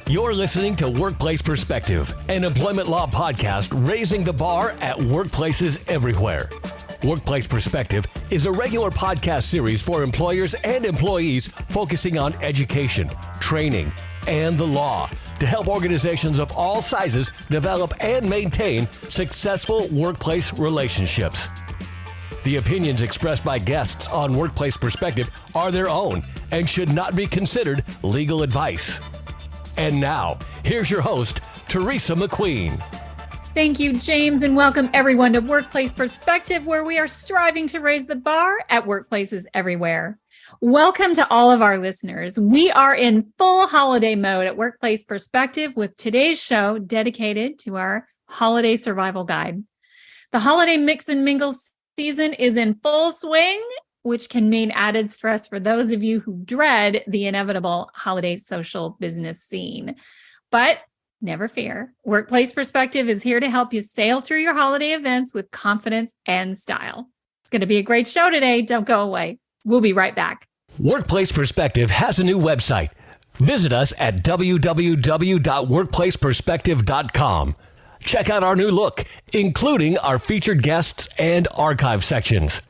You're listening to Workplace Perspective, an employment law podcast raising the bar at workplaces everywhere. Workplace Perspective is a regular podcast series for employers and employees focusing on education, training, and the law to help organizations of all sizes develop and maintain successful workplace relationships. The opinions expressed by guests on Workplace Perspective are their own and should not be considered legal advice. And now, here's your host, Teresa McQueen. Thank you, James, and welcome everyone to Workplace Perspective, where we are striving to raise the bar at workplaces everywhere. Welcome to all of our listeners. We are in full holiday mode at Workplace Perspective with today's show dedicated to our holiday survival guide. The holiday mix and mingle season is in full swing, which can mean added stress for those of you who dread the inevitable holiday social business scene. But never fear, Workplace Perspective is here to help you sail through your holiday events with confidence and style. It's going to be a great show today. Don't go away. We'll be right back. Workplace Perspective has a new website. Visit us at www.workplaceperspective.com. Check out our new look, including our featured guests and archive sections.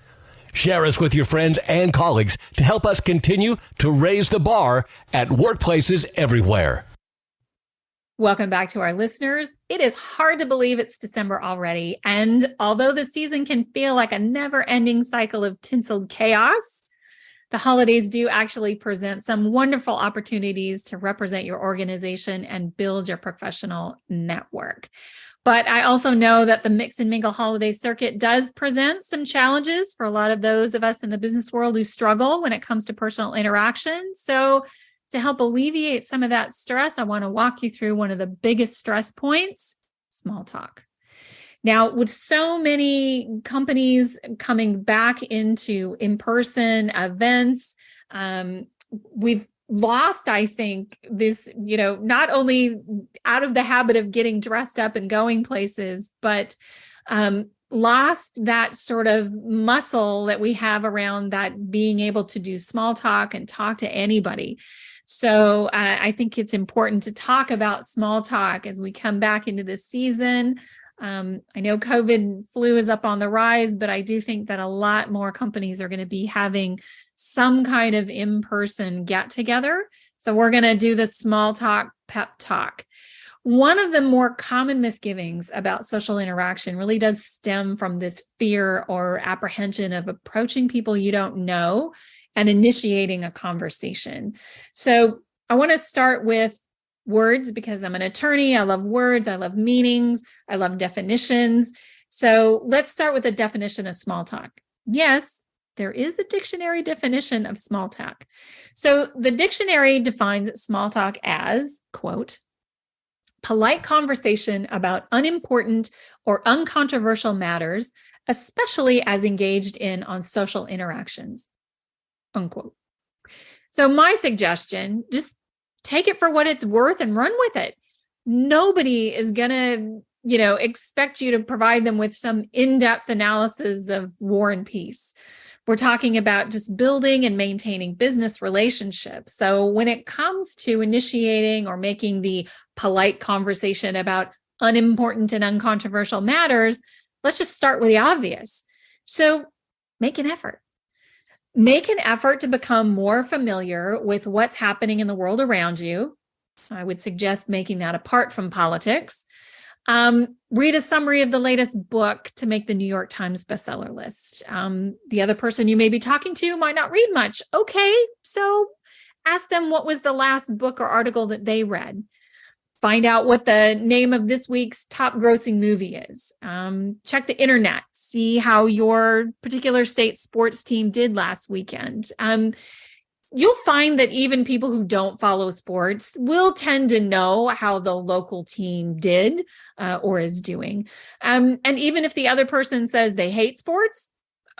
Share us with your friends and colleagues to help us continue to raise the bar at workplaces everywhere. Welcome back to our listeners. It is hard to believe it's December already. And although the season can feel like a never-ending cycle of tinseled chaos, the holidays do actually present some wonderful opportunities to represent your organization and build your professional network. But I also know that the mix and mingle holiday circuit does present some challenges for a lot of those of us in the business world who struggle when it comes to personal interaction. So to help alleviate some of that stress, I want to walk you through one of the biggest stress points, small talk. Now, with so many companies coming back into in-person events, we've lost, I think, this, not only out of the habit of getting dressed up and going places, but lost that sort of muscle that we have around that being able to do small talk and talk to anybody. So I think it's important to talk about small talk as we come back into this season. I know COVID flu is up on the rise, but I do think that a lot more companies are going to be having some kind of in-person get-together. So we're going to do the small talk pep talk. One of the more common misgivings about social interaction really does stem from this fear or apprehension of approaching people you don't know and initiating a conversation. So I want to start with words because I'm an attorney. I love words. I love meanings. I love definitions. So let's start with the definition of small talk. Yes, there is a dictionary definition of small talk. So the dictionary defines small talk as, quote, polite conversation about unimportant or uncontroversial matters, especially as engaged in on social interactions, unquote. So my suggestion, just take it for what it's worth and run with it. Nobody is going to, expect you to provide them with some in-depth analysis of war and peace. We're talking about just building and maintaining business relationships. So when it comes to initiating or making the polite conversation about unimportant and uncontroversial matters, let's just start with the obvious. So make an effort. Make an effort to become more familiar with what's happening in the world around you. I would suggest making that apart from politics. Read a summary of the latest book to make the New York Times bestseller list. The other person you may be talking to might not read much. Okay, so ask them what was the last book or article that they read. Find out what the name of this week's top grossing movie is. Check the internet, see how your particular state sports team did last weekend. You'll find that even people who don't follow sports will tend to know how the local team did or is doing. And even if the other person says they hate sports,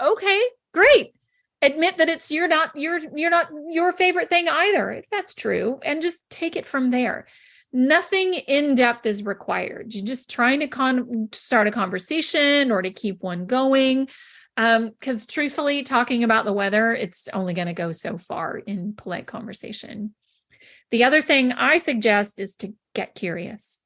okay, great. Admit that it's not your favorite thing either, if that's true, and just take it from there. Nothing in-depth is required. You're just trying to start a conversation or to keep one going. Because truthfully, talking about the weather, it's only going to go so far in polite conversation. The other thing I suggest is to get curious.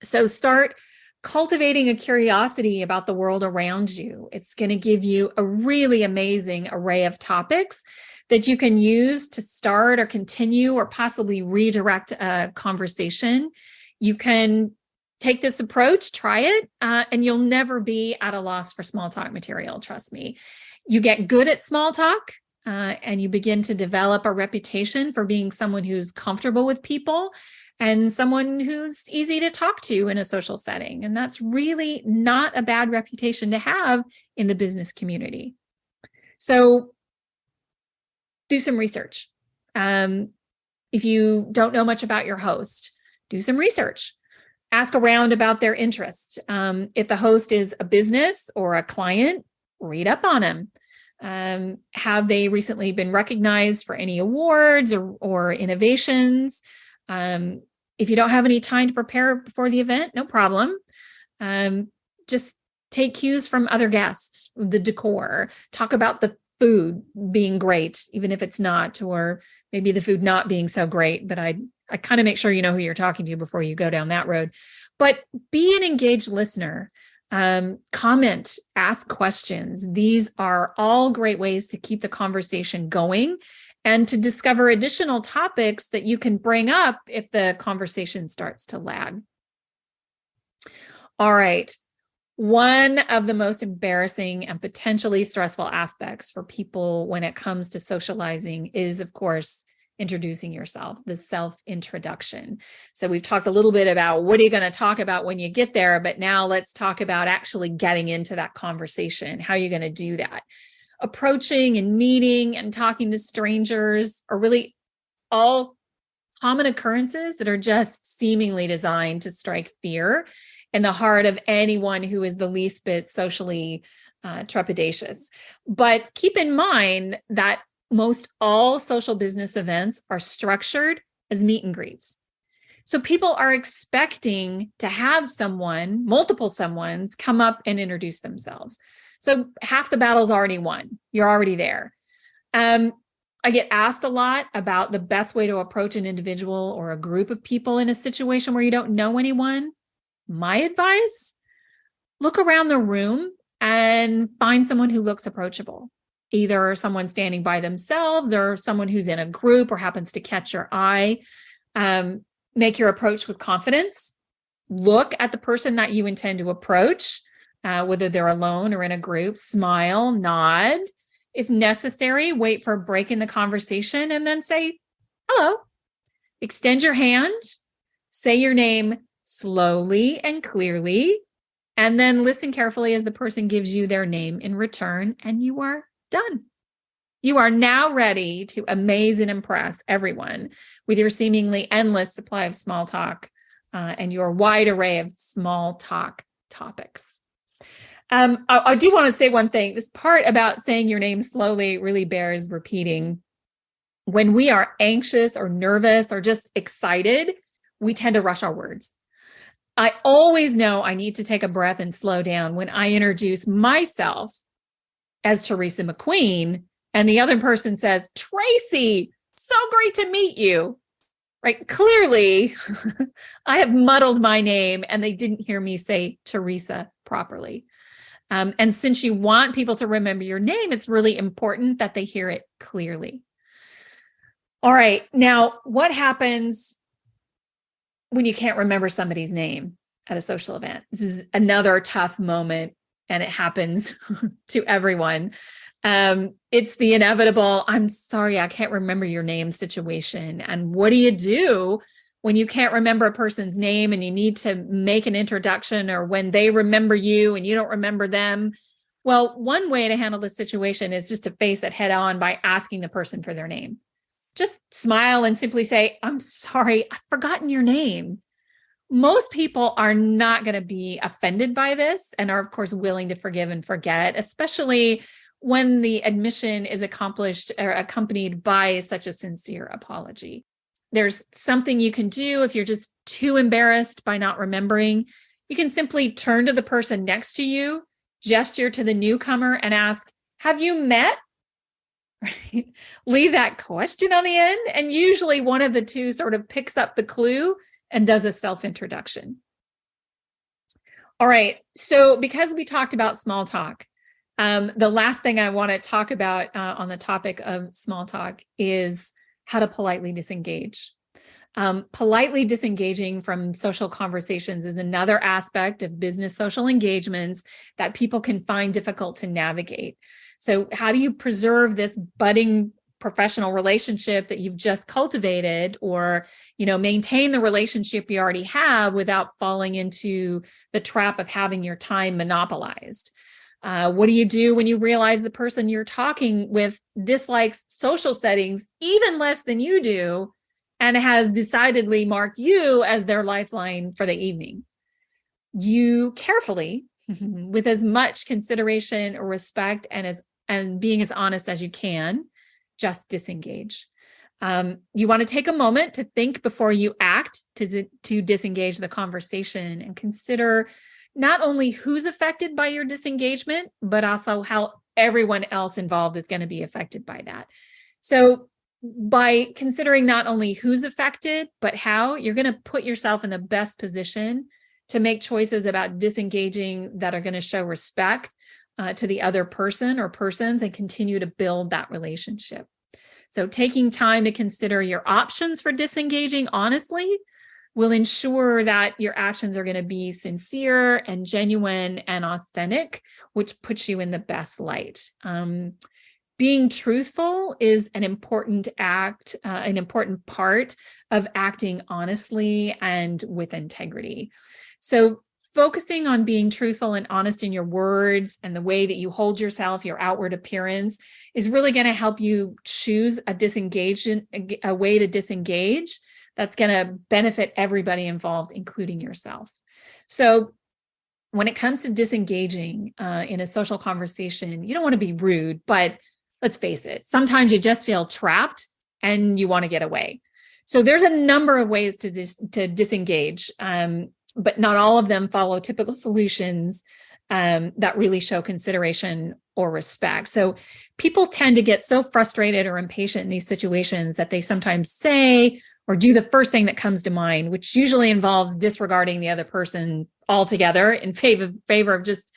So start cultivating a curiosity about the world around you. It's going to give you a really amazing array of topics that you can use to start or continue or possibly redirect a conversation. You can take this approach, try it, and you'll never be at a loss for small talk material, trust me. You get good at small talk, and you begin to develop a reputation for being someone who's comfortable with people and someone who's easy to talk to in a social setting. And that's really not a bad reputation to have in the business community. So do some research. If you don't know much about your host, do some research. Ask around about their interests. If the host is a business or a client, read up on them. Have they recently been recognized for any awards or innovations? If you don't have any time to prepare before the event, no problem. Just take cues from other guests, the decor, talk about the food being great, even if it's not, or maybe the food not being so great, but I kind of make sure you know who you're talking to before you go down that road. But be an engaged listener. Comment, ask questions. These are all great ways to keep the conversation going and to discover additional topics that you can bring up if the conversation starts to lag. All right. One of the most embarrassing and potentially stressful aspects for people when it comes to socializing is, of course, introducing yourself, the self-introduction. So we've talked a little bit about what are you going to talk about when you get there, but now let's talk about actually getting into that conversation. How are you going to do that? Approaching and meeting and talking to strangers are really all common occurrences that are just seemingly designed to strike fear in the heart of anyone who is the least bit socially trepidatious. But keep in mind that most all social business events are structured as meet and greets. So people are expecting to have multiple someones come up and introduce themselves. So half the battle's already won. You're already there. I get asked a lot about the best way to approach an individual or a group of people in a situation where you don't know anyone. My advice, look around the room and find someone who looks approachable, either someone standing by themselves or someone who's in a group or happens to catch your eye. Make your approach with confidence. Look at the person that you intend to approach, whether they're alone or in a group. Smile, nod. If necessary, wait for a break in the conversation and then say, hello. Extend your hand, say your name slowly and clearly, and then listen carefully as the person gives you their name in return, and you are done. You are now ready to amaze and impress everyone with your seemingly endless supply of small talk and your wide array of small talk topics. I do want to say one thing. This part about saying your name slowly really bears repeating. When we are anxious or nervous or just excited, we tend to rush our words. I always know I need to take a breath and slow down when I introduce myself as Teresa McQueen and the other person says, Tracy, so great to meet you. Right? Clearly, I have muddled my name and they didn't hear me say Teresa properly. And since you want people to remember your name, it's really important that they hear it clearly. All right. Now, what happens when you can't remember somebody's name at a social event? This is another tough moment, and it happens to everyone. It's the inevitable, I'm sorry, I can't remember your name situation. And what do you do when you can't remember a person's name and you need to make an introduction, or when they remember you and you don't remember them? Well, one way to handle this situation is just to face it head on by asking the person for their name. Just smile and simply say, I'm sorry, I've forgotten your name. Most people are not going to be offended by this and are, of course, willing to forgive and forget, especially when the admission is accomplished or accompanied by such a sincere apology. There's something you can do if you're just too embarrassed by not remembering. You can simply turn to the person next to you, gesture to the newcomer, and ask, have you met? right? Leave that question on the end. And usually one of the two sort of picks up the clue and does a self-introduction. All right. So because we talked about small talk, the last thing I want to talk about on the topic of small talk is how to politely disengage. Politely disengaging from social conversations is another aspect of business social engagements that people can find difficult to navigate. So how do you preserve this budding professional relationship that you've just cultivated, or, maintain the relationship you already have without falling into the trap of having your time monopolized? What do you do when you realize the person you're talking with dislikes social settings even less than you do and has decidedly marked you as their lifeline for the evening? You carefully, with as much consideration or respect and being as honest as you can, just disengage. You want to take a moment to think before you act to disengage the conversation, and consider not only who's affected by your disengagement, but also how everyone else involved is going to be affected by that. So by considering not only who's affected, but how, you're going to put yourself in the best position to make choices about disengaging that are going to show respect to the other person or persons and continue to build that relationship. So taking time to consider your options for disengaging honestly will ensure that your actions are going to be sincere and genuine and authentic, which puts you in the best light. Being truthful is an important important part of acting honestly and with integrity. So focusing on being truthful and honest in your words and the way that you hold yourself, your outward appearance, is really going to help you choose a way to disengage that's going to benefit everybody involved, including yourself. So when it comes to disengaging in a social conversation, you don't want to be rude, but let's face it, sometimes you just feel trapped and you want to get away. So there's a number of ways to disengage, but not all of them follow typical solutions that really show consideration or respect. So people tend to get so frustrated or impatient in these situations that they sometimes say or do the first thing that comes to mind, which usually involves disregarding the other person altogether in favor of just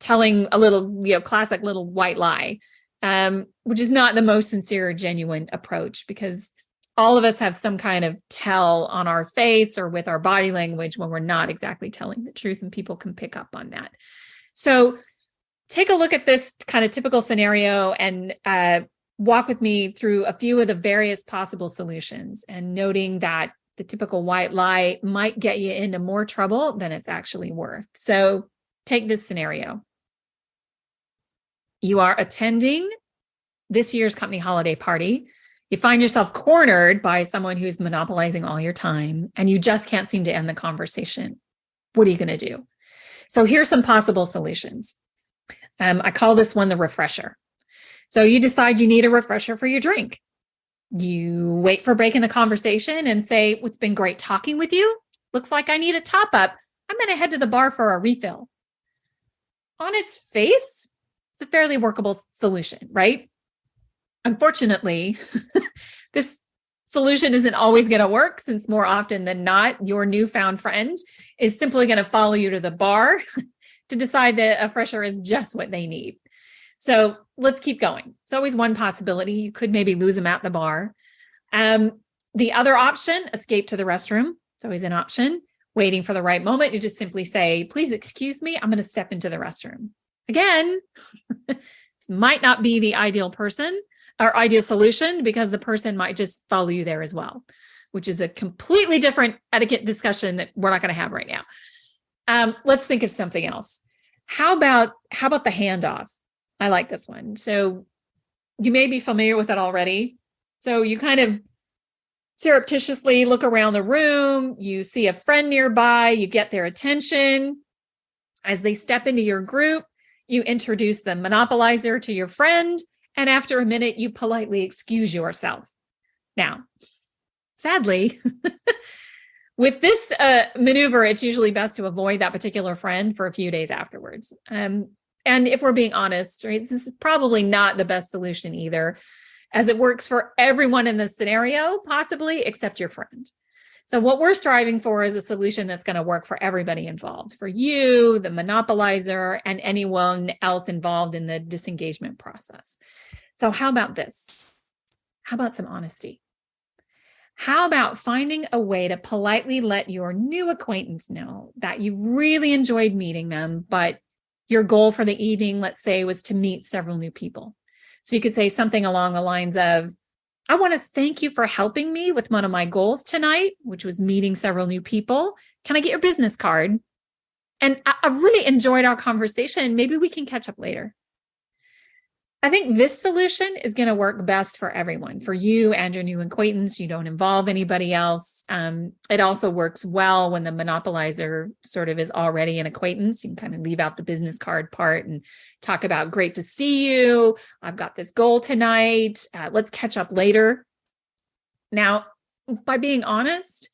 telling a little, classic little white lie, which is not the most sincere or genuine approach, because all of us have some kind of tell on our face or with our body language when we're not exactly telling the truth, and people can pick up on that. So take a look at this kind of typical scenario and walk with me through a few of the various possible solutions, and noting that the typical white lie might get you into more trouble than it's actually worth. So take this scenario. You are attending this year's company holiday party. You find yourself cornered by someone who's monopolizing all your time, and you just can't seem to end the conversation. What are you going to do? So here's some possible solutions. I call this one the refresher. So you decide you need a refresher for your drink. You wait for a break in the conversation and say, "It's been great talking with you. Looks like I need a top up. I'm going to head to the bar for a refill." On its face, it's a fairly workable solution, right? Unfortunately, this solution isn't always going to work, since more often than not, your newfound friend is simply going to follow you to the bar to decide that a fresher is just what they need. So let's keep going. It's always one possibility. You could maybe lose them at the bar. The other option, escape to the restroom. It's always an option. Waiting for the right moment, you just simply say, "Please excuse me, I'm going to step into the restroom." Again, this might not be the ideal person or ideal solution, because the person might just follow you there as well, which is a completely different etiquette discussion that we're not going to have right now. Let's think of something else. How about the handoff? I like this one. So you may be familiar with it already. So you kind of surreptitiously look around the room, you see a friend nearby, you get their attention. As they step into your group, you introduce the monopolizer to your friend, and after a minute, you politely excuse yourself. Now, sadly, with this maneuver, it's usually best to avoid that particular friend for a few days afterwards. And if we're being honest, right, this is probably not the best solution either. as it works for everyone in this scenario, possibly, except your friend. So what we're striving for is a solution that's going to work for everybody involved, for you, the monopolizer, and anyone else involved in the disengagement process. So how about this? How about some honesty? How about finding a way to politely let your new acquaintance know that you really enjoyed meeting them, but your goal for the evening, let's say, was to meet several new people. So you could say something along the lines of, I want to thank you for helping me with one of my goals tonight, which was meeting several new people. Can I get your business card? And I've really enjoyed our conversation. Maybe we can catch up later. I think this solution is going to work best for everyone, for you and your new acquaintance. You don't involve anybody else. It also works well when the monopolizer sort of is already an acquaintance. You can kind of leave out the business card part and talk about, great to see you. I've got this goal tonight. Let's catch up later. Now, by being honest,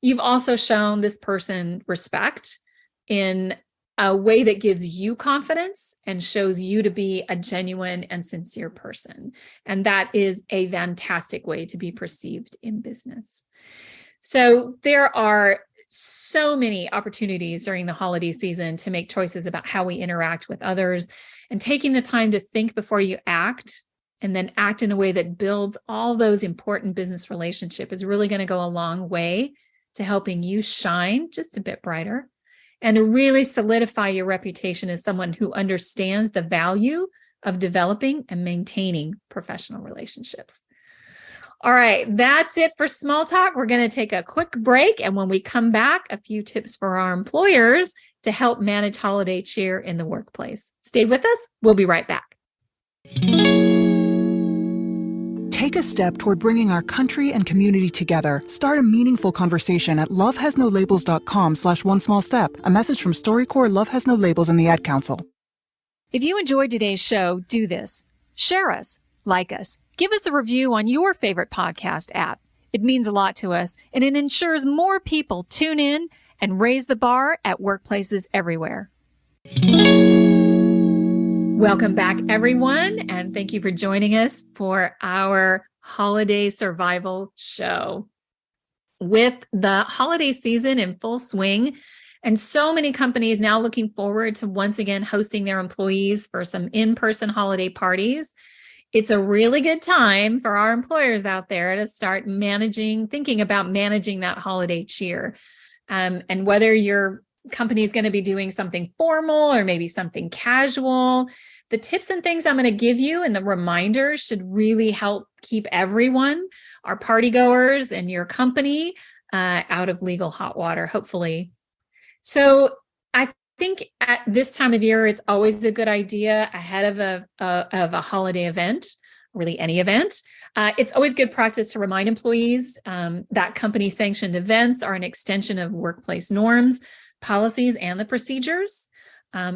you've also shown this person respect in a way that gives you confidence and shows you to be a genuine and sincere person. And that is a fantastic way to be perceived in business. So there are so many opportunities during the holiday season to make choices about how we interact with others, and taking the time to think before you act, and then act in a way that builds all those important business relationships is really going to go a long way to helping you shine just a bit brighter, and to really solidify your reputation as someone who understands the value of developing and maintaining professional relationships. All right, that's it for small talk. We're going to take a quick break. And when we come back, a few tips for our employers to help manage holiday cheer in the workplace. Stay with us. We'll be right back. Take a step toward bringing our country and community together. Start a meaningful conversation at lovehasnolabels.com/onesmallstep. A message from StoryCorps, Love Has No Labels, and the Ad Council. If you enjoyed today's show, do this. Share us, like us, give us a review on your favorite podcast app. It means a lot to us, and it ensures more people tune in and raise the bar at workplaces everywhere. Welcome back, everyone, and thank you for joining us for our holiday survival show. With the holiday season in full swing, and so many companies now looking forward to once again hosting their employees for some in-person holiday parties, it's a really good time for our employers out there to start thinking about managing that holiday cheer. And whether your company is going to be doing something formal or maybe something casual, the tips and things I'm going to give you and the reminders should really help keep everyone, our party goers and your company, out of legal hot water, hopefully. So I think at this time of year, it's always a good idea ahead of a holiday event, really any event. It's always good practice to remind employees that company-sanctioned events are an extension of workplace norms, policies, and the procedures.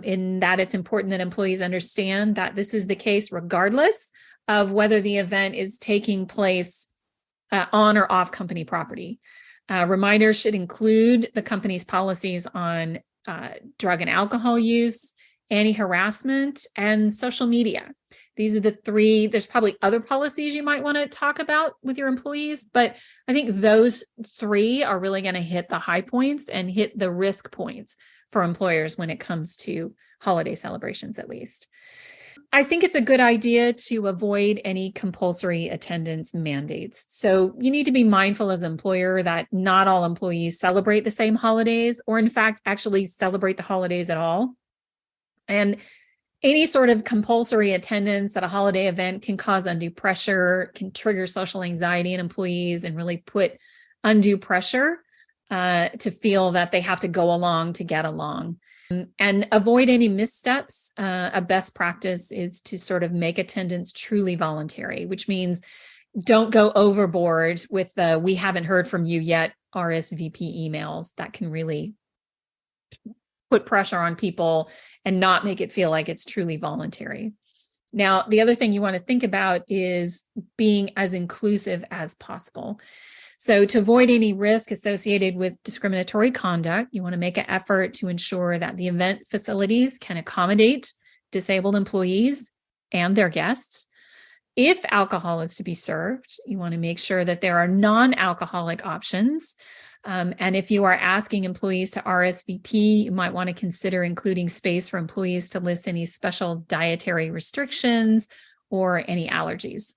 In that it's important that employees understand that this is the case regardless of whether the event is taking place on or off company property. Reminders should include the company's policies on drug and alcohol use, anti-harassment, and social media. These are the three. There's probably other policies you might want to talk about with your employees, but I think those three are really going to hit the high points and hit the risk points for employers when it comes to holiday celebrations, at least. I think it's a good idea to avoid any compulsory attendance mandates. So you need to be mindful as an employer that not all employees celebrate the same holidays, or in fact, actually celebrate the holidays at all. And any sort of compulsory attendance at a holiday event can cause undue pressure, can trigger social anxiety in employees, and really put undue pressure to feel that they have to go along to get along. And avoid any missteps. A best practice is to sort of make attendance truly voluntary, which means don't go overboard with the "we haven't heard from you yet" RSVP emails. That can really put pressure on people and not make it feel like it's truly voluntary. Now, the other thing you want to think about is being as inclusive as possible. So to avoid any risk associated with discriminatory conduct, you want to make an effort to ensure that the event facilities can accommodate disabled employees and their guests. If alcohol is to be served, you want to make sure that there are non-alcoholic options. And if you are asking employees to RSVP, you might want to consider including space for employees to list any special dietary restrictions or any allergies.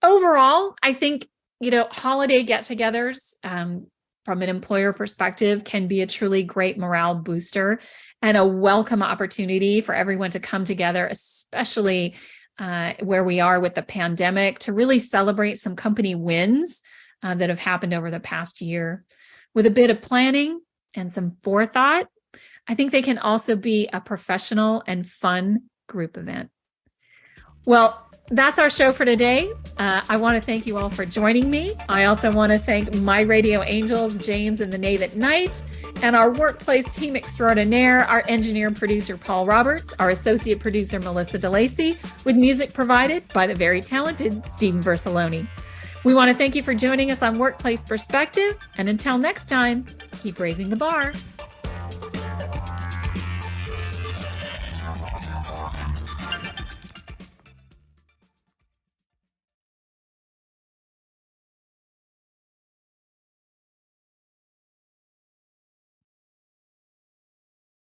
Overall, I think, holiday get-togethers from an employer perspective can be a truly great morale booster and a welcome opportunity for everyone to come together, especially where we are with the pandemic, to really celebrate some company wins that have happened over the past year. With a bit of planning and some forethought, I think they can also be a professional and fun group event. Well, that's our show for today. I want to thank you all for joining me. I also want to thank my radio angels, James and the Knave at Night, and our workplace team extraordinaire, our engineer and producer, Paul Roberts, our associate producer, Melissa DeLacy, with music provided by the very talented Stephen Versaloni. We want to thank you for joining us on Workplace Perspective. And until next time, keep raising the bar.